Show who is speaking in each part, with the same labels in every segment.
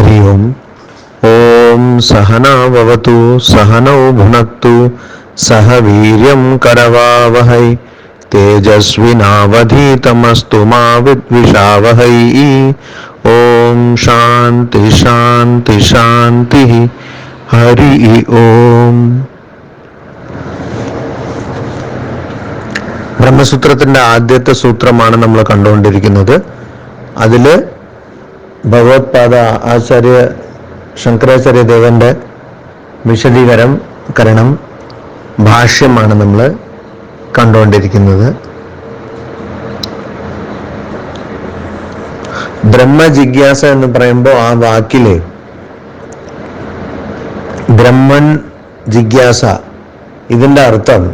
Speaker 1: हरि ओम। ओम सहना भवतु सहनौ भुनक्तु सह वीर्यं करवावहै तेजस्विनावधीतमस्तु मा विद्विषावहै। ओम शांति शांति शांति। हरि ओम. ബ്രഹ്മസൂത്രത്തിന്റെ ആദ്യത്തെ സൂത്രമാണ് നമ്മൾ കണ്ടുകൊണ്ടിരിക്കുന്നത്. അതില് ഭഗവത്പാദ ആചാര്യ ശങ്കരാചാര്യ ദേവന്റെ വിശദീകരണം ഭാഷ്യമാണ് നമ്മൾ കണ്ടുകൊണ്ടിരിക്കുന്നത്. ബ്രഹ്മജിജ്ഞാസ എന്ന് പറയുമ്പോൾ ആ വാക്കില് ബ്രഹ്മൻ ജിജ്ഞാസ ഇതിന്റെ അർത്ഥം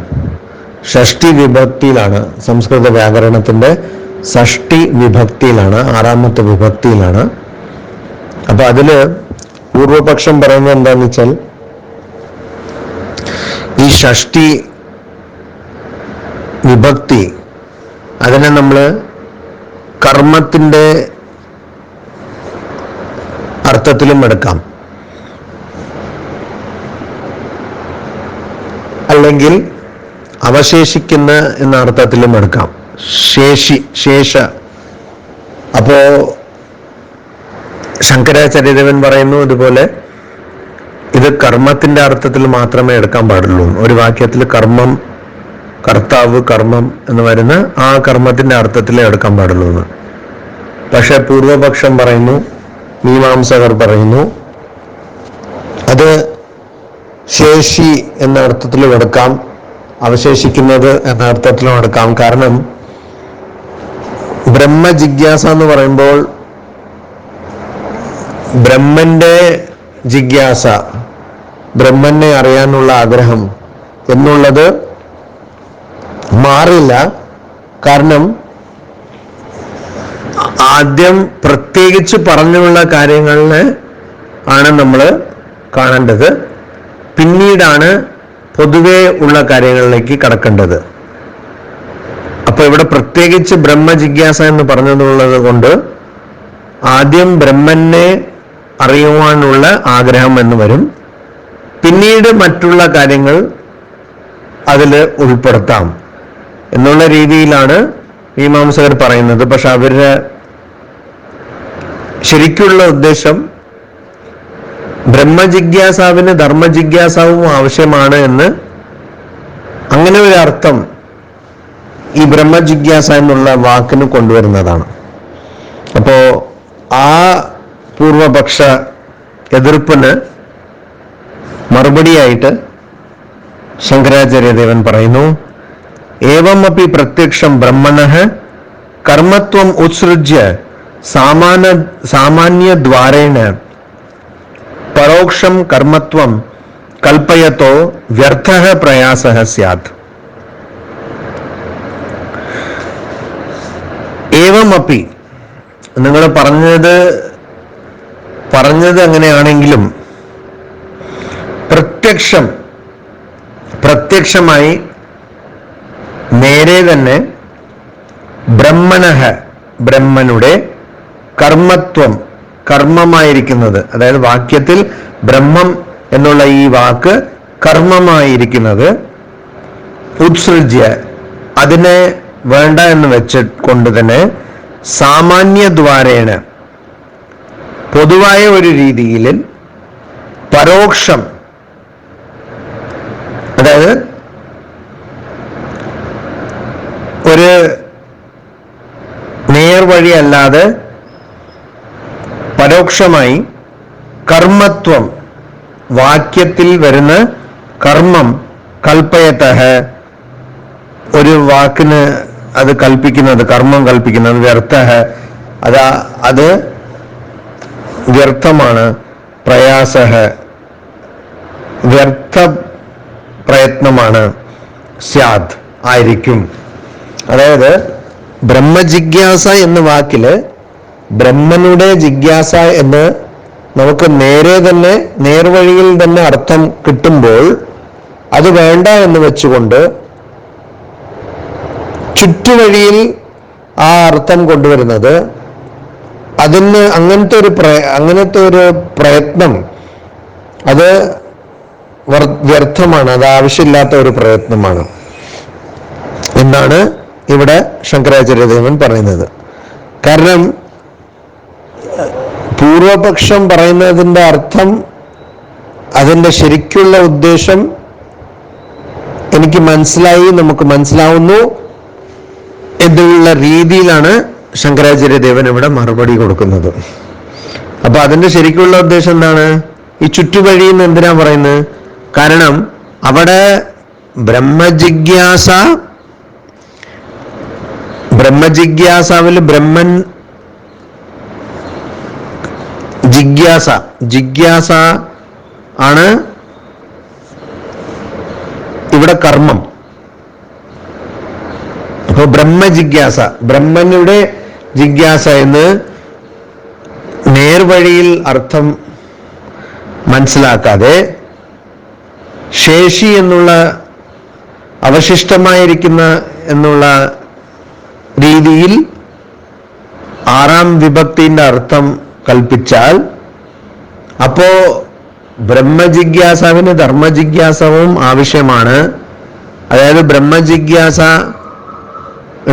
Speaker 1: ഷഷ്ടി വിഭക്തിയിലാണ്. സംസ്കൃത വ്യാകരണത്തിന്റെ ഷഷ്ടി വിഭക്തിയിലാണ്, ആറാമത്തെ വിഭക്തിയിലാണ്. അപ്പൊ അതില് പൂർവപക്ഷം പറയുന്നത് എന്താന്ന് വെച്ചാൽ, ഈ ഷഷ്ടി വിഭക്തി അതിനെ നമ്മൾ കർമ്മത്തിന്റെ അർത്ഥത്തിലും എടുക്കാം, അല്ലെങ്കിൽ അവശേഷിക്കുന്ന എന്ന അർത്ഥത്തിലും എടുക്കാം. ശേഷ. അപ്പോ ശങ്കരാചാര്യദേവൻ പറയുന്നു ഇതുപോലെ ഇത് കർമ്മത്തിന്റെ അർത്ഥത്തിൽ മാത്രമേ എടുക്കാൻ പാടുള്ളൂ. ഒരു വാക്യത്തിൽ കർമ്മം, കർത്താവ്, കർമ്മം എന്ന് വരുന്ന ആ കർമ്മത്തിന്റെ അർത്ഥത്തിലേ എടുക്കാൻ പാടുള്ളൂ എന്ന്. പക്ഷെ പൂർവപക്ഷം പറയുന്നു, മീമാംസകർ പറയുന്നു അത് ശേഷി എന്ന അർത്ഥത്തിലും എടുക്കാം, അവശേഷിക്കുന്നത് എന്ന അർത്ഥത്തിലും എടുക്കാം. കാരണം ബ്രഹ്മജിജ്ഞാസ എന്ന് പറയുമ്പോൾ ബ്രഹ്മന്റെ ജിജ്ഞാസ, ബ്രഹ്മനെ അറിയാനുള്ള ആഗ്രഹം എന്നുള്ളത് മാറില്ല. കാരണം ആദ്യം പ്രത്യേകിച്ച് പറഞ്ഞുള്ള കാര്യങ്ങളിനെ ആണ് നമ്മൾ കാണേണ്ടത്, പിന്നീടാണ് പൊതുവെ ഉള്ള കാര്യങ്ങളിലേക്ക് കടക്കേണ്ടത്. അപ്പൊ ഇവിടെ പ്രത്യേകിച്ച് ബ്രഹ്മജിജ്ഞാസ എന്ന് പറഞ്ഞതുള്ളത് കൊണ്ട് ആദ്യം ബ്രഹ്മനെ അറിയുവാനുള്ള ആഗ്രഹം എന്ന് വരും, പിന്നീട് മറ്റുള്ള കാര്യങ്ങൾ അതിൽ ഉൾപ്പെടുത്താം എന്നുള്ള രീതിയിലാണ് മീമാംസകർ പറയുന്നത്. പക്ഷെ അവരുടെ ശരിക്കുള്ള ഉദ്ദേശം ബ്രഹ്മജിജ്ഞാസാവിന് ധർമ്മജിജ്ഞാസാവും ആവശ്യമാണ് എന്ന്, അങ്ങനെ ഒരു അർത്ഥം ഈ ബ്രഹ്മജിജ്ഞാസ എന്നുള്ള വാക്കിന് കൊണ്ടുവരുന്നതാണ്. അപ്പോ ആ പൂർവപക്ഷ എതിർപ്പിന് മറുപടിയായിട്ട് ശങ്കരാചാര്യദേവൻ പറയുന്നു, ഏവമപി പ്രത്യക്ഷം ബ്രഹ്മണഃ കർമ്മത്വം ഉത്സൃജ്യ സാമാന്യദ്വാരേണ പരോക്ഷം കർമ്മത്വം കൽപ്പയതോ വ്യർത്ഥഃ പ്രയാസഃ സ്യാത്. ഏവമപി നിങ്ങൾ പറഞ്ഞത് അങ്ങനെയാണെങ്കിലും പ്രത്യക്ഷമായി നേരെ തന്നെ ബ്രഹ്മണഃ ബ്രഹ്മനുടെ കർമ്മത്വം, കർമ്മമായിരിക്കുന്നത്, അതായത് വാക്യത്തിൽ ബ്രഹ്മം എന്നുള്ള ഈ വാക്ക് കർമ്മമായിരിക്കുന്നത്, ഉത്സൃജ്യ അതിനെ വേണ്ട എന്ന് വെച്ചുകൊണ്ട് തന്നെ സാമാന്യദ്വാരേണ പൊതുവായ ഒരു രീതിയിൽ പരോക്ഷം, അതായത് ഒരു നേർവഴി അല്ലാതെ പരോക്ഷമായി കർമ്മത്വം, വാക്യത്തിൽ വരുന്ന കർമ്മം, കൽപ്പയതഃ ഒരു വാക്കിന് അത് കൽപ്പിക്കുന്നത്, കർമ്മം കൽപ്പിക്കുന്നത്, വ്യർത്ഥഃ അത് വ്യർത്ഥമാണ്, പ്രയാസഃ വ്യർത്ഥ പ്രയത്നമാണ്, സ്യാദ് ആയിരിക്കും. അതായത് ബ്രഹ്മജിജ്ഞാസ എന്ന വാക്കില് ബ്രഹ്മനുടെ ജിജ്ഞാസ എന്ന് നമുക്ക് നേർവഴിയിൽ തന്നെ അർത്ഥം കിട്ടുമ്പോൾ അത് വേണ്ട എന്ന് വെച്ചുകൊണ്ട് ചുറ്റുവഴിയിൽ ആ അർത്ഥം കൊണ്ടുവരുന്നത് അതിന് അങ്ങനത്തെ ഒരു പ്രയത്നം അത് വ്യർത്ഥമാണ്, അത് ആവശ്യമില്ലാത്ത ഒരു പ്രയത്നമാണ് എന്നാണ് ഇവിടെ ശങ്കരാചാര്യദേവൻ പറയുന്നത്. കാരണം പൂർവപക്ഷം പറയുന്നതിൻ്റെ അർത്ഥം, അതിൻ്റെ ശരിക്കുള്ള ഉദ്ദേശം എനിക്ക് മനസ്സിലായി, നമുക്ക് മനസ്സിലാവുന്നു എന്നുള്ള രീതിയിലാണ് ശങ്കരാചാര്യദേവൻ ഇവിടെ മറുപടി കൊടുക്കുന്നത്. അപ്പൊ അതിന്റെ ശരിക്കുള്ള ഉദ്ദേശം എന്താണ്? ഈ ചുറ്റുവഴി എന്ന് എന്തിനാ പറയുന്നത്? കാരണം അവിടെ ബ്രഹ്മജിജ്ഞാസാവിൽ ബ്രഹ്മൻ ജിജ്ഞാസ ആണ് ഇവിടെ കർമ്മം. അപ്പൊ ബ്രഹ്മജിജ്ഞാസ, ബ്രഹ്മനുടെ ജിജ്ഞാസ എന്ന് നേർവഴിയിൽ അർത്ഥം മനസ്സിലാക്കാതെ ശേഷി എന്നുള്ള അവശിഷ്ടമായിരിക്കുന്ന എന്നുള്ള രീതിയിൽ ആറാം വിഭക്തിന്റെ അർത്ഥം കൽപ്പിച്ചാൽ, അപ്പോ ബ്രഹ്മജിജ്ഞാസാവിന് ധർമ്മജിജ്ഞാസവും ആവശ്യമാണ്. അതായത് ബ്രഹ്മജിജ്ഞാസ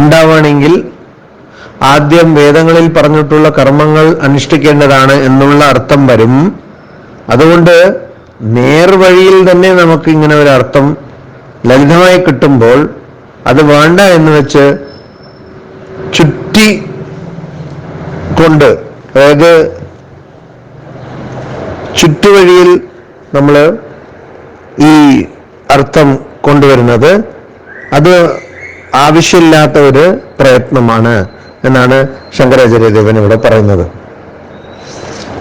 Speaker 1: ഉണ്ടാവുകയാണെങ്കിൽ ആദ്യം വേദങ്ങളിൽ പറഞ്ഞിട്ടുള്ള കർമ്മങ്ങൾ അനുഷ്ഠിക്കേണ്ടതാണ് എന്നുള്ള അർത്ഥം വരും. അതുകൊണ്ട് നേർവഴിയിൽ തന്നെ നമുക്ക് ഇങ്ങനെ ഒരു അർത്ഥം ലളിതമായി കിട്ടുമ്പോൾ അത് വേണ്ട എന്ന് വെച്ച് ചുറ്റി കൊണ്ട്, അതായത് ചുറ്റുവഴിയിൽ നമ്മൾ ഈ അർത്ഥം കൊണ്ടുവരുന്നത് അത് ആവശ്യമില്ലാത്ത ഒരു പ്രയത്നമാണ് എന്നാണ് ശങ്കരാചാര്യദേവൻ ഇവിടെ പറയുന്നത്.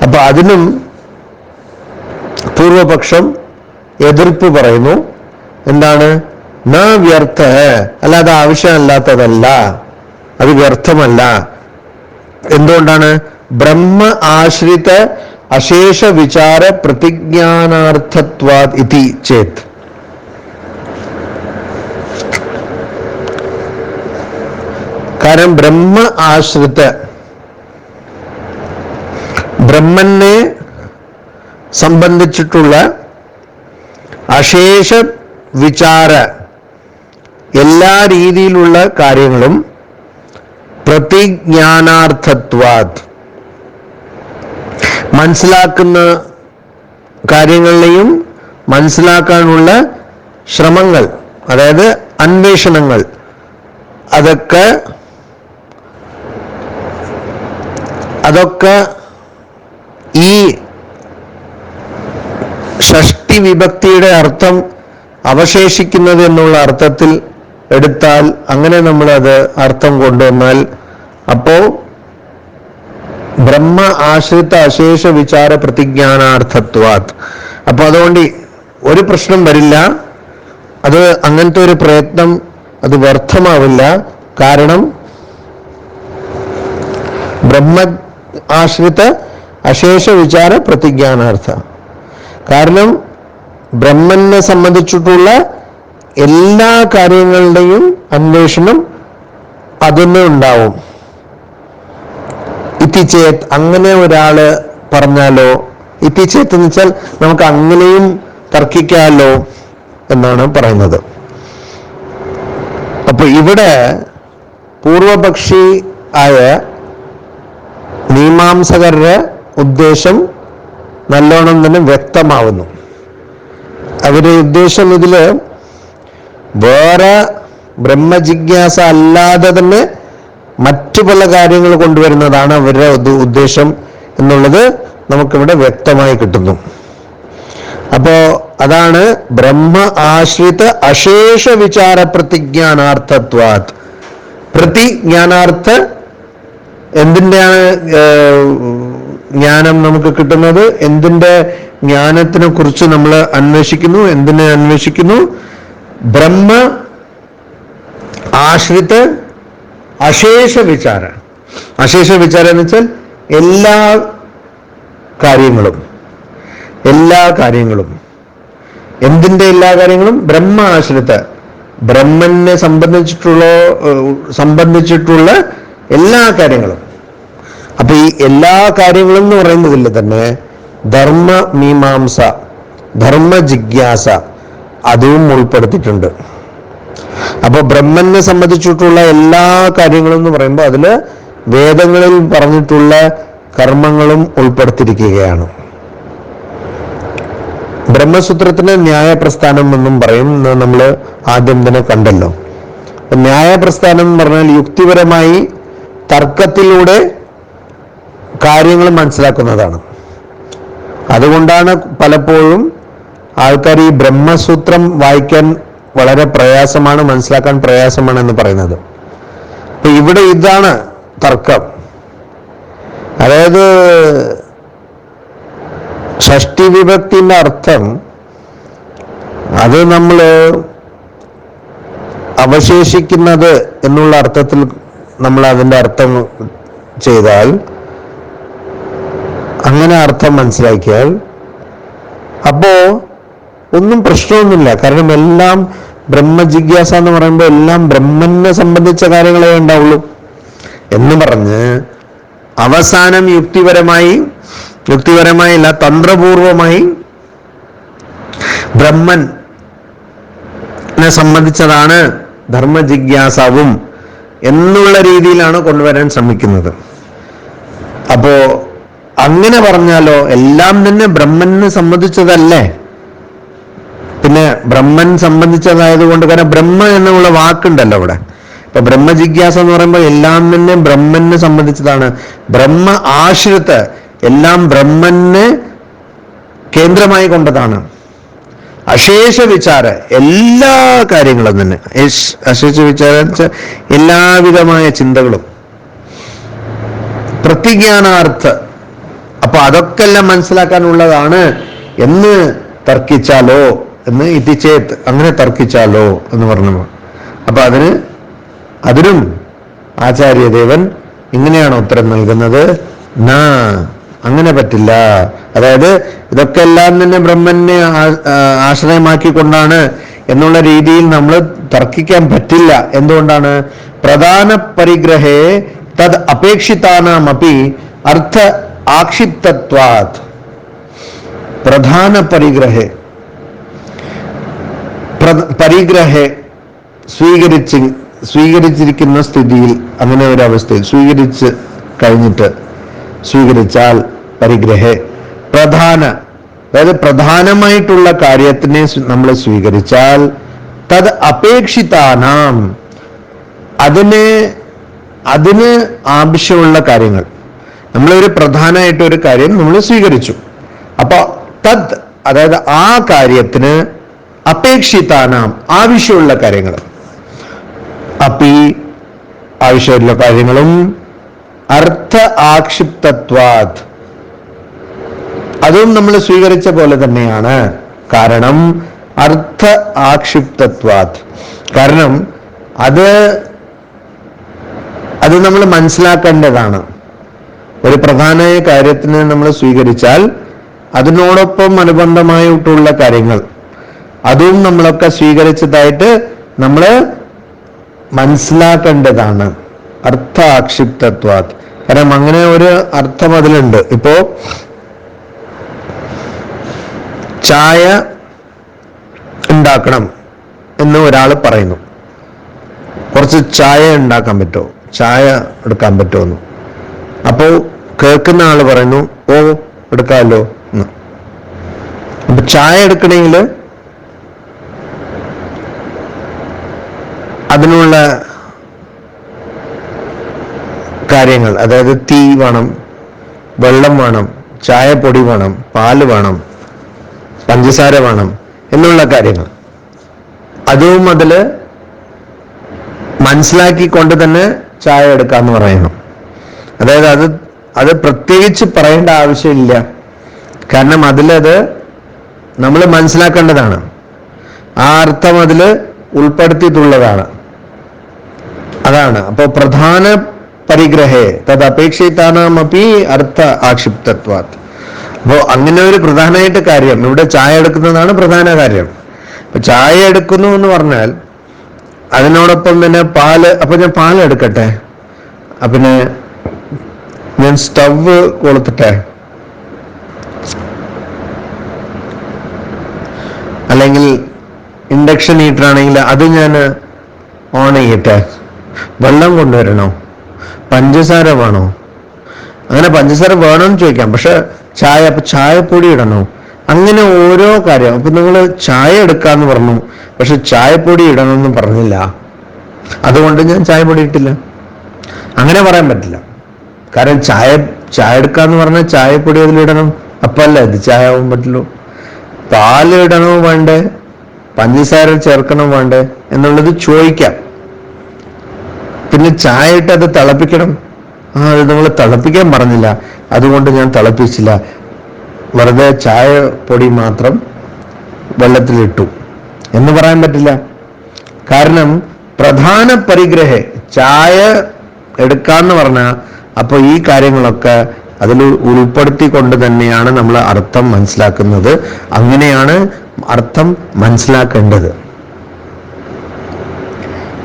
Speaker 1: അപ്പൊ അതിനും പൂർവപക്ഷം എതിർപ്പ് പറയുന്നു. എന്താണ്? ന വ്യർത്ഥ, അല്ലാതെ ആവശ്യമല്ലാത്തതല്ല, അത് വ്യർത്ഥമല്ല. എന്തുകൊണ്ടാണ്? ബ്രഹ്മ ആശ്രിത അശേഷ വിചാര പ്രതിജ്ഞാനാർത്ഥത്വാത് ഇതി ചേത്. കാരണം ബ്രഹ്മ ആശ്രിത, ബ്രഹ്മനെ സംബന്ധിച്ചിട്ടുള്ള അശേഷ വിചാര എല്ലാ രീതിയിലുള്ള കാര്യങ്ങളും പ്രതിജ്ഞാനാർത്ഥത്വാത്, മനസ്സിലാക്കുന്ന കാര്യങ്ങളിലെയും മനസ്സിലാക്കാനുള്ള ശ്രമങ്ങൾ, അതായത് അന്വേഷണങ്ങൾ, അതൊക്കെ ഈ ഷഷ്ടി വിഭക്തിയുടെ അർത്ഥം അവശേഷിക്കുന്നത് എന്നുള്ള അർത്ഥത്തിൽ എടുത്താൽ, അങ്ങനെ നമ്മളത് അർത്ഥം കൊണ്ടുവന്നാൽ, അപ്പോ ബ്രഹ്മ ആശ്രിത അശേഷ വിചാര പ്രതിജ്ഞാനാർത്ഥത്വാത്, അപ്പൊ അതുകൊണ്ട് ഒരു പ്രശ്നം വരില്ല. അത് അങ്ങനത്തെ ഒരു പ്രയത്നം അത് വ്യർത്ഥമാവില്ല. കാരണം ബ്രഹ്മ ആശ്രിത അശേഷ വിചാര പ്രതിജ്ഞാനാർത്ഥ, കാരണം ബ്രഹ്മനെ സംബന്ധിച്ചിട്ടുള്ള എല്ലാ കാര്യങ്ങളുടെയും അന്വേഷണം അതിന് ഉണ്ടാവും. ഇത്തിച്ചേത്ത്, അങ്ങനെ ഒരാള് പറഞ്ഞാലോ, ഇത്തിച്ചേത്ത് എന്ന് വെച്ചാൽ നമുക്ക് അങ്ങനെയും തർക്കിക്കാലോ എന്നാണ് പറയുന്നത്. അപ്പൊ ഇവിടെ പൂർവപക്ഷി ആയ മീമാംസകരുടെ ഉദ്ദേശം നല്ലോണം തന്നെ വ്യക്തമാവുന്നു. അവരുടെ ഉദ്ദേശം ഇതില് വേറെ ബ്രഹ്മജിജ്ഞാസ അല്ലാതെ തന്നെ മറ്റു പല കാര്യങ്ങൾ കൊണ്ടുവരുന്നതാണ് അവരുടെ ഉദ്ദേശം എന്നുള്ളത് നമുക്കിവിടെ വ്യക്തമായി കിട്ടുന്നു. അപ്പോ അതാണ് ബ്രഹ്മ ആശ്രിത അശേഷ വിചാര പ്രതിജ്ഞാനാർത്ഥത്വാത്. പ്രതിജ്ഞാനാർത്ഥ എന്തിൻ്റെയാണ് ജ്ഞാനം നമുക്ക് കിട്ടുന്നത്? എന്തിൻ്റെ ജ്ഞാനത്തിനെ കുറിച്ച് നമ്മൾ അന്വേഷിക്കുന്നു? എന്തിനെ അന്വേഷിക്കുന്നു? ബ്രഹ്മ ആശ്രിത അശേഷ വിചാര. അശേഷ വിചാരം എന്ന് വെച്ചാൽ എല്ലാ കാര്യങ്ങളും എന്തിൻ്റെ എല്ലാ കാര്യങ്ങളും? ബ്രഹ്മ ആശ്രിത, ബ്രഹ്മനെ സംബന്ധിച്ചിട്ടുള്ള എല്ലാ കാര്യങ്ങളും. അപ്പൊ ഈ എല്ലാ കാര്യങ്ങളും എന്ന് പറയുന്നതിൽ തന്നെ ധർമ്മ മീമാംസ, ധർമ്മ ജിജ്ഞാസ അതും ഉൾപ്പെടുത്തിയിട്ടുണ്ട്. അപ്പൊ ബ്രഹ്മനെ സംബന്ധിച്ചിട്ടുള്ള എല്ലാ കാര്യങ്ങളും എന്ന് പറയുമ്പോൾ അതില് വേദങ്ങളിൽ പറഞ്ഞിട്ടുള്ള കർമ്മങ്ങളും ഉൾപ്പെടുത്തിയിരിക്കുകയാണ്. ബ്രഹ്മസൂത്രത്തിന് ന്യായപ്രസ്ഥാനം എന്നും പറയും, നമ്മൾ ആദ്യം തന്നെ കണ്ടല്ലോ. ന്യായപ്രസ്ഥാനം എന്ന് പറഞ്ഞാൽ യുക്തിപരമായി തർക്കത്തിലൂടെ കാര്യങ്ങൾ മനസ്സിലാക്കുന്നതാണ്. അതുകൊണ്ടാണ് പലപ്പോഴും ആൾക്കാർ ഈ ബ്രഹ്മസൂത്രം വായിക്കാൻ വളരെ പ്രയാസമാണ്, മനസ്സിലാക്കാൻ പ്രയാസമാണ് എന്ന് പറയുന്നത്. അപ്പൊ ഇവിടെ ഇതാണ് തർക്കം. അതായത് ഷഷ്ടി വിഭക്തിന്റെ അർത്ഥം അത് നമ്മൾ അവശേഷിക്കുന്നത് എന്നുള്ള അർത്ഥത്തിൽ നമ്മൾ അതിന്റെ അർത്ഥം ചെയ്താൽ, അങ്ങനെ അർത്ഥം മനസ്സിലാക്കിയാൽ അപ്പോ ഒന്നും പ്രശ്നമൊന്നുമില്ല. കാരണം എല്ലാം ബ്രഹ്മജിജ്ഞാസ എന്ന് പറയുമ്പോൾ എല്ലാം ബ്രഹ്മനെ സംബന്ധിച്ച കാര്യങ്ങളെ ഉണ്ടാവുള്ളൂ എന്ന് പറഞ്ഞ് അവസാനം യുക്തിപരമായില്ല, തന്ത്രപൂർവമായി ബ്രഹ്മനെ സംബന്ധിച്ചതാണ് ധർമ്മജിജ്ഞാസാവും എന്നുള്ള രീതിയിലാണ് കൊണ്ടുവരാൻ ശ്രമിക്കുന്നത്. അപ്പോ അങ്ങനെ പറഞ്ഞാലോ എല്ലാം തന്നെ ബ്രഹ്മനെ സംബന്ധിച്ചതല്ലേ? പിന്നെ ബ്രഹ്മൻ സംബന്ധിച്ചതായതുകൊണ്ട്, കാരണം ബ്രഹ്മ എന്നുള്ള വാക്കുണ്ടല്ലോ അവിടെ. ഇപ്പൊ ബ്രഹ്മജിജ്ഞാസ എന്ന് പറയുമ്പോൾ എല്ലാം തന്നെ ബ്രഹ്മനെ സംബന്ധിച്ചതാണ്. ബ്രഹ്മ ആശ്രിത, എല്ലാം ബ്രഹ്മനെ കേന്ദ്രമായി കൊണ്ടതാണ്. അശേഷ വിചാര, എല്ലാ കാര്യങ്ങളും തന്നെ അശേഷ വിചാരം എല്ലാവിധമായ ചിന്തകളും പ്രതിജ്ഞാനാർത്ഥ. അപ്പൊ അതൊക്കെ എല്ലാം മനസ്സിലാക്കാനുള്ളതാണ് എന്ന് തർക്കിച്ചാലോ, എന്ന് ഇതിച്ചേത്ത് അങ്ങനെ തർക്കിച്ചാലോ എന്ന് പറഞ്ഞു. അപ്പൊ അതിനും ആചാര്യദേവൻ ഇങ്ങനെയാണ് ഉത്തരം നൽകുന്നത്. അങ്ങനെ പറ്റില്ല. അതായത് ഇതൊക്കെ എല്ലാം തന്നെ ബ്രഹ്മനെ ആശ്രയമാക്കിക്കൊണ്ടാണ് എന്നുള്ള രീതിയിൽ നമ്മൾ തർക്കിക്കാൻ പറ്റില്ല. എന്തുകൊണ്ടാണ്? പ്രധാന പരിഗ്രഹേ തദ് അപേക്ഷിതാനാമപി അർത്ഥ ആക്ഷിപ്തത്വാത്. പ്രധാന പരിഗ്രഹേ സ്വീകരിച്ചിരിക്കുന്ന സ്ഥിതിയിൽ, അങ്ങനെ ഒരു അവസ്ഥയിൽ സ്വീകരിച്ച് കഴിഞ്ഞിട്ട് സ്വീകരിച്ചാൽ പരിഗ്രഹേ അതായത് പ്രധാനമായിട്ടുള്ള കാര്യത്തിനെ നമ്മൾ സ്വീകരിച്ചാൽ തത് അപേക്ഷിതാനാം, അതിന് ആവശ്യമുള്ള കാര്യങ്ങൾ, നമ്മളൊരു പ്രധാനമായിട്ട് ഒരു കാര്യം നമ്മൾ സ്വീകരിച്ചു. അപ്പൊ തത് അതായത് ആ കാര്യത്തിന് അപേക്ഷിതാനാം ആവശ്യമുള്ള കാര്യങ്ങൾ, അപ്പി ആവശ്യമുള്ള കാര്യങ്ങളും അർത്ഥ ആക്ഷിപ്തത്വാത് അതും നമ്മൾ സ്വീകരിച്ച പോലെ തന്നെയാണ്. കാരണം അർത്ഥ ആക്ഷിപ്തത്വാത്, കാരണം അത് നമ്മൾ മനസ്സിലാക്കേണ്ടതാണ്. ഒരു പ്രധാന കാര്യത്തിന് നമ്മൾ സ്വീകരിച്ചാൽ അതിനോടൊപ്പം അനുബന്ധമായിട്ടുള്ള കാര്യങ്ങൾ അതും നമ്മളൊക്കെ സ്വീകരിച്ചതായിട്ട് നമ്മൾ മനസ്സിലാക്കേണ്ടതാണ്. അർത്ഥ ആക്ഷിപ്തത്വാത്, കാരണം അങ്ങനെ ഒരു അർത്ഥം അതിലുണ്ട്. ഇപ്പോ ചായ ഉണ്ടാക്കണം എന്ന് ഒരാൾ പറയുന്നു, കുറച്ച് ചായ ഉണ്ടാക്കാൻ പറ്റുമോ, ചായ എടുക്കാൻ പറ്റുമെന്ന്. അപ്പോ കേൾക്കുന്ന ആള് പറയുന്നു ഓ എടുക്കാമല്ലോ എന്ന്. അപ്പൊ ചായ എടുക്കണമെങ്കിൽ അതിനുള്ള കാര്യങ്ങൾ, അതായത് തീ വേണം, വെള്ളം വേണം, ചായപ്പൊടി വേണം, പാല് വേണം, പഞ്ചസാര വേണം എന്നുള്ള കാര്യങ്ങൾ അതും അതില് മനസ്സിലാക്കിക്കൊണ്ട് തന്നെ ചായ എടുക്കാന്ന് പറയുന്നു. അതായത് അത് പ്രത്യേകിച്ച് പറയേണ്ട ആവശ്യമില്ല, കാരണം അതിലത് നമ്മൾ മനസ്സിലാക്കേണ്ടതാണ്. ആ അർത്ഥം അതില് ഉൾപ്പെടുത്തിയിട്ടുള്ളതാണ്. അതാണ്. അപ്പോ പ്രധാന പരിഗ്രഹേ തത് അപേക്ഷിതാനാമപി അർത്ഥ ആക്ഷിപ്തത്വാത്. അപ്പോ അങ്ങനെ ഒരു പ്രധാനമായിട്ട് കാര്യം ഇവിടെ ചായ എടുക്കുന്നതാണ് പ്രധാന കാര്യം. അപ്പൊ ചായ എടുക്കുന്നു എന്ന് പറഞ്ഞാൽ അതിനോടൊപ്പം തന്നെ പാല്, അപ്പൊ ഞാൻ പാൽ എടുക്കട്ടെ, പിന്നെ ഞാൻ സ്റ്റവ് കൊളുത്തിട്ടെ, അല്ലെങ്കിൽ ഇൻഡക്ഷൻ ഹീറ്റർ ആണെങ്കിൽ അത് ഞാൻ ഓൺ ചെയ്യട്ടെ, വെള്ളം കൊണ്ടുവരണോ, പഞ്ചസാര വേണോ? അങ്ങനെ പഞ്ചസാര വേണമെന്ന് ചോദിക്കാം. പക്ഷെ അപ്പൊ ചായപ്പൊടി ഇടണോ? അങ്ങനെ ഓരോ കാര്യം. അപ്പൊ നിങ്ങൾ ചായ എടുക്കാന്ന് പറഞ്ഞു, പക്ഷെ ചായപ്പൊടി ഇടണമെന്ന് പറഞ്ഞില്ല, അതുകൊണ്ട് ഞാൻ ചായപ്പൊടി ഇട്ടില്ല. അങ്ങനെ പറയാൻ പറ്റില്ല. കാരണം ചായ എടുക്കാന്ന് പറഞ്ഞാൽ ചായപ്പൊടി അതിലിടണം, അപ്പല്ല ഇത് ചായ ആവാൻ പറ്റുള്ളൂ. പാല് ഇടണോ വേണ്ടേ, പഞ്ചസാര ചേർക്കണം വേണ്ടേ എന്നുള്ളത് ചോദിക്കാം. പിന്നെ ചായ ഇട്ട് അത് തിളപ്പിക്കണം, അത് നിങ്ങൾ തിളപ്പിക്കാൻ പറഞ്ഞില്ല, അതുകൊണ്ട് ഞാൻ തിളപ്പിച്ചില്ല, വെറുതെ ചായ പൊടി മാത്രം വെള്ളത്തിലിട്ടു എന്ന് പറയാൻ പറ്റില്ല. കാരണം പ്രധാന പരിഗ്രഹ ചായ എടുക്കാന്ന് പറഞ്ഞാൽ അപ്പൊ ഈ കാര്യങ്ങളൊക്കെ അതിൽ ഉൾപ്പെടുത്തിക്കൊണ്ട് തന്നെയാണ് നമ്മൾ അർത്ഥം മനസ്സിലാക്കുന്നത്. അങ്ങനെയാണ് അർത്ഥം മനസ്സിലാക്കേണ്ടത്.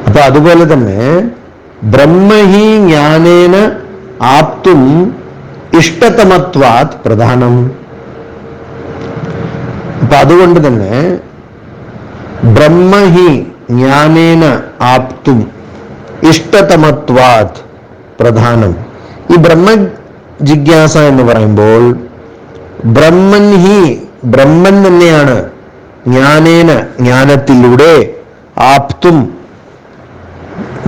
Speaker 1: അപ്പൊ അതുപോലെ തന്നെ ബ്രഹ്മഹി ജ്ഞാനേന ആപ്തും ഇഷ്ടതമത്വാത് പ്രധാനം. അപ്പൊ അതുകൊണ്ട് തന്നെ ബ്രഹ്മഹി ജ്ഞാനേന ആപ്തും ഇഷ്ടതമത്വാത് പ്രധാനം. ഈ ബ്രഹ്മ ജിജ്ഞാസ എന്ന് പറയുമ്പോൾ ബ്രഹ്മൻ തന്നെയാണ് ജ്ഞാനേന ജ്ഞാനത്തിലൂടെ ആപ്തും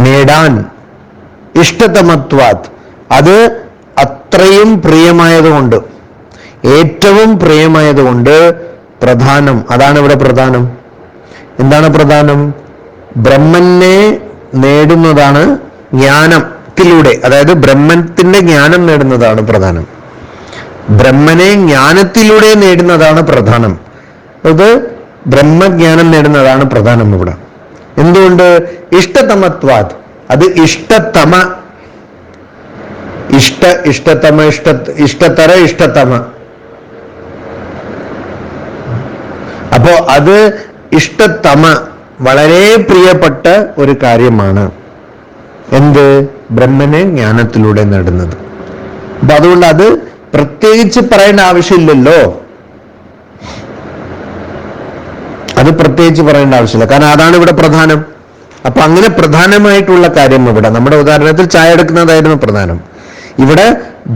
Speaker 1: നേടാൻ ഇഷ്ടതമത്വാത് അത് അത്രയും പ്രിയമായതുകൊണ്ട്, ഏറ്റവും പ്രിയമായതുകൊണ്ട് പ്രധാനം. അതാണ് ഇവിടെ പ്രധാനം. എന്താണ് പ്രധാനം? ബ്രഹ്മനെ നേടുന്നതാണ് ജ്ഞാനത്തിലൂടെ, അതായത് ബ്രഹ്മത്തിന്റെ ജ്ഞാനം നേടുന്നതാണ് പ്രധാനം. ബ്രഹ്മനെ ജ്ഞാനത്തിലൂടെ നേടുന്നതാണ് പ്രധാനം. അത് ബ്രഹ്മജ്ഞാനം നേടുന്നതാണ് പ്രധാനം ഇവിടെ. എന്തുകൊണ്ട്? ഇഷ്ടതമത്വാത്, അത് ഇഷ്ടതമ, ഇഷ്ടതര ഇഷ്ടതമ. അപ്പോ അത് ഇഷ്ടതമ, വളരെ പ്രിയപ്പെട്ട ഒരു കാര്യമാണ്. എന്ത്? ബ്രഹ്മനെ ജ്ഞാനത്തിലൂടെ നേടുന്നത്. അപ്പൊ അതുകൊണ്ട് അത് പ്രത്യേകിച്ച് പറയേണ്ട ആവശ്യമില്ലല്ലോ, അത് പ്രത്യേകിച്ച് പറയേണ്ട ആവശ്യമില്ല, കാരണം അതാണ് ഇവിടെ പ്രധാനം. അപ്പൊ അങ്ങനെ പ്രധാനമായിട്ടുള്ള കാര്യം ഇവിടെ, നമ്മുടെ ഉദാഹരണത്തിൽ ചായ എടുക്കുന്നതായിരുന്നു പ്രധാനം. ഇവിടെ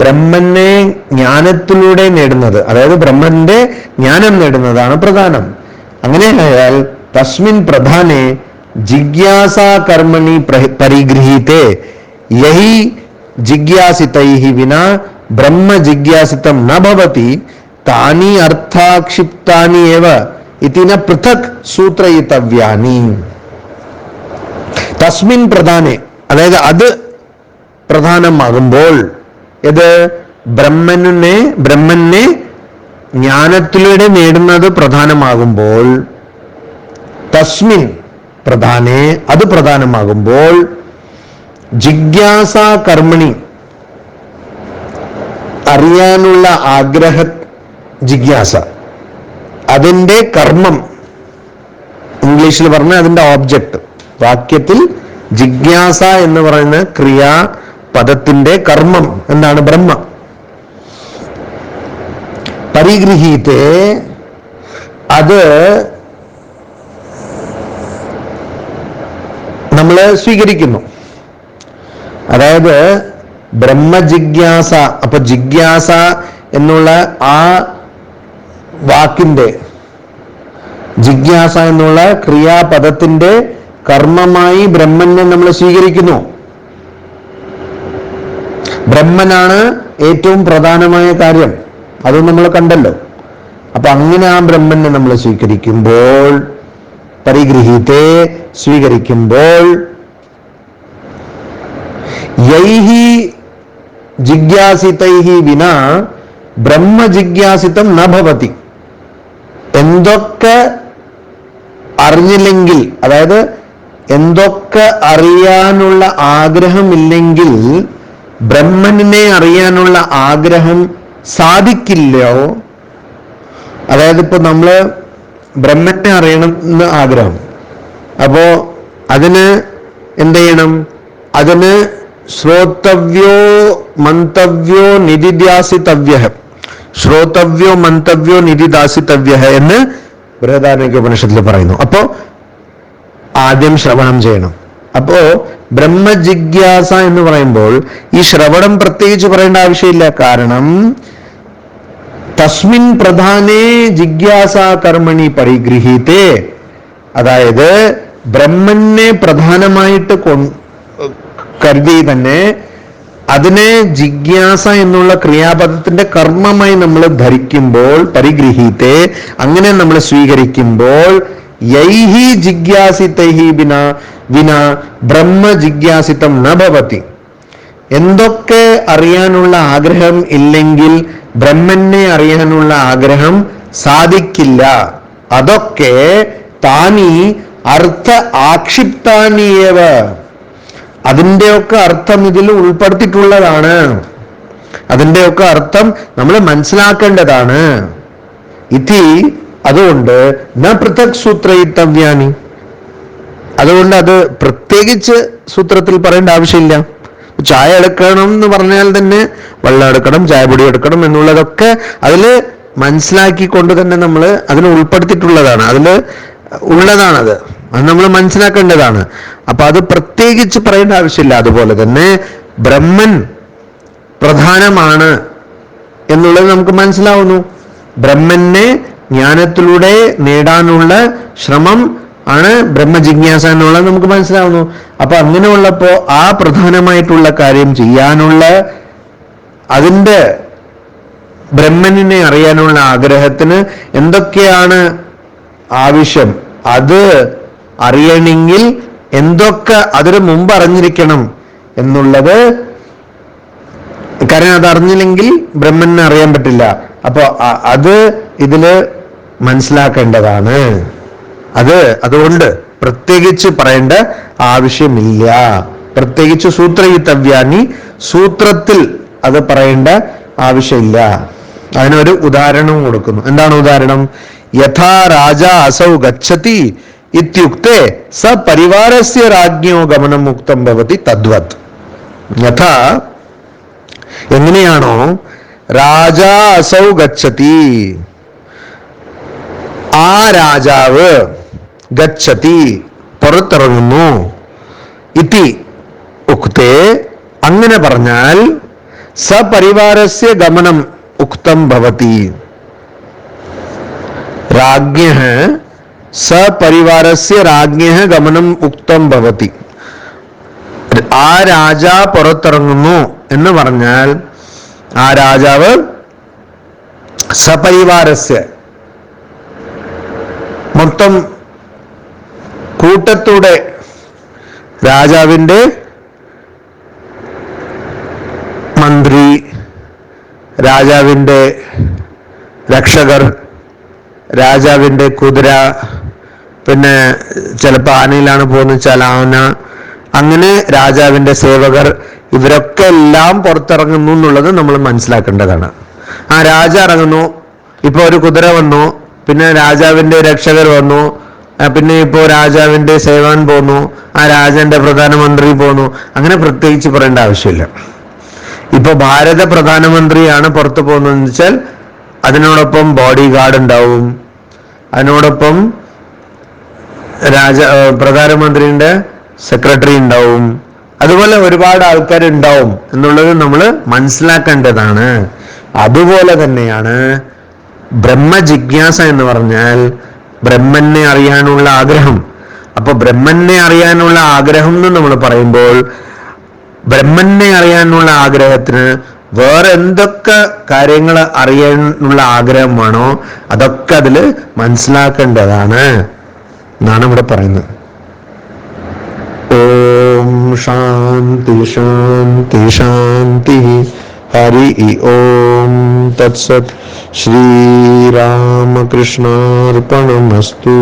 Speaker 1: ബ്രഹ്മനെ ജ്ഞാനത്തിലൂടെ നേടുന്നത്, അതായത് ബ്രഹ്മന്റെ ജ്ഞാനം നേടുന്നതാണ് പ്രധാനം. അങ്ങനെയായാൽ തസ്മിൻ പ്രധാനെ ജിജ്ഞാസാ കർമ്മണി പരിഗൃഹീതേ യഹി ജിജ്ഞാസിതൈഹി വിനാ ബ്രഹ്മ ജിജ്ഞാസിതം ന ഭവതി താനി അർത്ഥാക്ഷിപ്താനി ഏവ ഇതിന പൃഥക് സൂത്രയിതവ്യാനി. തസ്മിൻ പ്രധാനെ, അതായത് അത് പ്രധാനമാകുമ്പോൾ, ഇത് ബ്രഹ്മനെ ജ്ഞാനത്തിലൂടെ നേടുന്നത് പ്രധാനമാകുമ്പോൾ, തസ്മിൻ പ്രധാനെ, അത് പ്രധാനമാകുമ്പോൾ, ജിജ്ഞാസ കർമ്മണി, അറിയാനുള്ള ആഗ്രഹ ജിജ്ഞാസ, അതിന്റെ കർമ്മം, ഇംഗ്ലീഷിൽ പറഞ്ഞ അതിന്റെ ഓബ്ജക്റ്റ്, വാക്യത്തിൽ ജിജ്ഞാസ എന്ന് പറയുന്ന ക്രിയാപദത്തിന്റെ കർമ്മം എന്താണ്? ബ്രഹ്മ. പരിഗൃഹീത്തെ, അത് നമ്മൾ സ്വീകരിക്കുന്നു. അതായത് ബ്രഹ്മജിജ്ഞാസ, അപ്പൊ ജിജ്ഞാസ എന്നുള്ള ആ വാക്കിന്റെ, ജിജ്ഞാസ എന്നുള്ള ക്രിയാപദത്തിന്റെ കർമ്മമായി ബ്രഹ്മനെ നമ്മൾ സ്വീകരിക്കുന്നു. ബ്രഹ്മനാണ് ഏറ്റവും പ്രധാനമായ കാര്യം, അത് നമ്മൾ കണ്ടല്ലോ. അപ്പൊ അങ്ങനെ ആ ബ്രഹ്മനെ നമ്മൾ സ്വീകരിക്കുമ്പോൾ, പരിഗൃഹീത്തെ സ്വീകരിക്കുമ്പോൾ, യൈഹി ജിജ്ഞാസിതൈഹി വിനാ ബ്രഹ്മ ജിജ്ഞാസിതം ന ഭവതി. എന്തൊക്കെ അറിഞ്ഞില്ലെങ്കിൽ, അതായത് എന്തൊക്കെ അറിയാനുള്ള ആഗ്രഹമില്ലെങ്കിൽ ബ്രഹ്മനെ അറിയാനുള്ള ആഗ്രഹം സാധിക്കില്ലോ. അതായത് ഇപ്പൊ നമ്മള് ബ്രഹ്മനെ അറിയണം എന്ന് ആഗ്രഹം, അപ്പോ അതിന് എന്ത് ചെയ്യണം? അതിന് ശ്രോതവ്യോ മന്തവ്യോ നിധിധ്യാസിതവ്യ, ശ്രോതവ്യോ മന്തവ്യോ നിധിദാസിതവ്യ എന്ന് ബൃഹദാരണ്യക ഉപനിഷത്തിൽ പറയുന്നു. അപ്പോ ആദ്യം ശ്രവണം ചെയ്യണം. അപ്പോ ബ്രഹ്മജിജ്ഞാസ എന്ന് പറയുമ്പോൾ ഈ ശ്രവണം പ്രത്യേകിച്ച് പറയേണ്ട ആവശ്യമില്ല. കാരണം തസ്മിൻ പ്രധാനേ ജിജ്ഞാസ കർമ്മണി പരിഗൃഹീതേ, അതായത് ബ്രഹ്മനെ പ്രധാനമായിട്ട് കരുതി തന്നെ അതിനെ ജിജ്ഞാസ എന്നുള്ള ക്രിയാപദത്തിന്റെ കർമ്മമായി നമ്മൾ ധരിക്കുമ്പോൾ, പരിഗൃഹീതേ അങ്ങനെ നമ്മൾ സ്വീകരിക്കുമ്പോൾ, യൈഹി ജിജ്ഞാസിതൈഹി വിന ബ്രഹ്മ ജിജ്ഞാസിതം ന ഭവതി, എന്തൊക്കെ അറിയാനുള്ള ആഗ്രഹം ഇല്ലെങ്കിൽ ബ്രഹ്മനെ അറിയാനുള്ള ആഗ്രഹം സാധിക്കില്ല. അതൊക്കെ താനി അർത്ഥ ആക്ഷിപ്താനിയേവ, അതിൻ്റെയൊക്കെ അർത്ഥം ഇതിൽ ഉൾപ്പെടുത്തിയിട്ടുള്ളതാണ്. അതിൻ്റെയൊക്കെ അർത്ഥം നമ്മൾ മനസ്സിലാക്കേണ്ടതാണ്. ഇതി, അതുകൊണ്ട് ന പൃഥക് സൂത്രയിത്തവ്യാനി, അതുകൊണ്ട് അത് പ്രത്യേകിച്ച് സൂത്രത്തിൽ പറയേണ്ട ആവശ്യമില്ല. ചായ എടുക്കണം എന്ന് പറഞ്ഞാൽ തന്നെ വെള്ളം എടുക്കണം, ചായപ്പൊടി എടുക്കണം എന്നുള്ളതൊക്കെ അതിൽ മനസ്സിലാക്കിക്കൊണ്ട് തന്നെ നമ്മൾ അതിനെ ഉൾപ്പെടുത്തിയിട്ടുള്ളതാണ്. അതിൽ ഉള്ളതാണത്, അത് നമ്മൾ മനസ്സിലാക്കേണ്ടതാണ്. അപ്പൊ അത് പ്രത്യേകിച്ച് പറയേണ്ട ആവശ്യമില്ല. അതുപോലെ തന്നെ ബ്രഹ്മൻ പ്രധാനമാണ് എന്നുള്ളത് നമുക്ക് മനസ്സിലാവുന്നു. ബ്രഹ്മനെ ജ്ഞാനത്തിലൂടെ നേടാനുള്ള ശ്രമം ആണ് ബ്രഹ്മജിജ്ഞാസ എന്നുള്ളത് നമുക്ക് മനസ്സിലാവുന്നു. അപ്പൊ അങ്ങനെ ഉള്ളപ്പോ ആ പ്രധാനമായിട്ടുള്ള കാര്യം ചെയ്യാനുള്ള, അതിൻ്റെ ബ്രഹ്മനെ അറിയാനുള്ള ആഗ്രഹത്തിന് എന്തൊക്കെയാണ് ആവശ്യം, അത് അറിയണമെങ്കിൽ എന്തൊക്കെ അതിന് മുമ്പ് അറിഞ്ഞിരിക്കണം എന്നുള്ളത്, കാരണം അത് അറിഞ്ഞില്ലെങ്കിൽ ബ്രഹ്മനെ അറിയാൻ പറ്റില്ല. അപ്പൊ അത് ഇതില് മനസ്സിലാക്കേണ്ടതാണ്. അതുകൊണ്ട് പ്രത്യേകിച്ച് പറയേണ്ട ആവശ്യമില്ല. പ്രത്യേകിച്ച് സൂത്രയിത്തവ്യാനി, സൂത്രത്തിൽ അത് പറയേണ്ട ആവശ്യമില്ല. അതിനൊരു ഉദാഹരണം കൊടുക്കുന്നു. എന്താണ് ഉദാഹരണം? യഥാ രാജ അസൗ ഗച്ഛതി ഇത്യുക്തേ സ പരിവാരസ്യ രാജ്ഞോ ഗമനം മുക്തം ഭവതി തദ്വത്. യഥാ, എങ്ങനെയാണോ രാജ അസൗ ഗച്ഛതി, ആ രാജാവ്, ഗച്ഛതി പുറത്തിറങ്ങുന്നു, ഇതി ഉക്തേ അങ്ങനെ പറഞ്ഞാൽ, സപരിവാരസ്യ ഗമനം ഉക്തം ഭവതി, രാജ്ഞഃ സപരിവാരസ്യ രാജ്ഞഃ ഗമനം ഉക്തം ഭവതി. ആ രാജ പുറത്തിറങ്ങുന്നു എന്ന് പറഞ്ഞാൽ ആ രാജാവ് സപരിവാരസ്യ, മൊത്തം കൂട്ടത്തോടെ, രാജാവിൻ്റെ മന്ത്രി, രാജാവിൻ്റെ രക്ഷകർ, രാജാവിൻ്റെ കുതിര, പിന്നെ ചിലപ്പോൾ ആനയിലാണ് പോകുന്നത് വെച്ചാൽ ആന, അങ്ങനെ രാജാവിൻ്റെ സേവകർ, ഇവരൊക്കെ എല്ലാം പുറത്തിറങ്ങുന്നു എന്നുള്ളത് നമ്മൾ മനസ്സിലാക്കേണ്ടതാണ്. ആ രാജ ഇറങ്ങുന്നു, ഇപ്പൊ ഒരു കുതിര വന്നു, പിന്നെ രാജാവിൻ്റെ രക്ഷകർ വന്നു, പിന്നെ ഇപ്പോ രാജാവിൻ്റെ സേവകൻ പോന്നു, ആ രാജാന്റെ പ്രധാനമന്ത്രി പോന്നു, അങ്ങനെ പ്രത്യേകിച്ച് പറയേണ്ട ആവശ്യമില്ല. ഇപ്പൊ ഭാരത പ്രധാനമന്ത്രിയാണ് പുറത്തു പോകുന്നതെന്ന് വെച്ചാൽ അതിനോടൊപ്പം ബോഡി ഗാർഡ് ഉണ്ടാവും, അതിനോടൊപ്പം പ്രധാനമന്ത്രിയുടെ സെക്രട്ടറി ഉണ്ടാവും, അതുപോലെ ഒരുപാട് ആൾക്കാരുണ്ടാവും എന്നുള്ളത് നമ്മൾ മനസ്സിലാക്കേണ്ടതാണ്. അതുപോലെ തന്നെയാണ് ബ്രഹ്മജിജ്ഞാസ എന്ന് പറഞ്ഞാൽ ബ്രഹ്മനെ അറിയാനുള്ള ആഗ്രഹം. അപ്പൊ ബ്രഹ്മനെ അറിയാനുള്ള ആഗ്രഹം എന്ന് നമ്മൾ പറയുമ്പോൾ ബ്രഹ്മനെ അറിയാനുള്ള ആഗ്രഹത്തിന് വേറെ എന്തൊക്കെ കാര്യങ്ങൾ അറിയാനുള്ള ആഗ്രഹമാണോ അതൊക്കെ അതിൽ മനസ്സിലാക്കേണ്ടതാണ് എന്നാണ് ഇവിടെ പറയുന്നത്. ഓം ശാന്തി ശാന്തി ശാന്തി. ഹരി ഓം തത്സത്. ശ്രീരാമകൃഷ്ണാർപ്പണമസ്തു.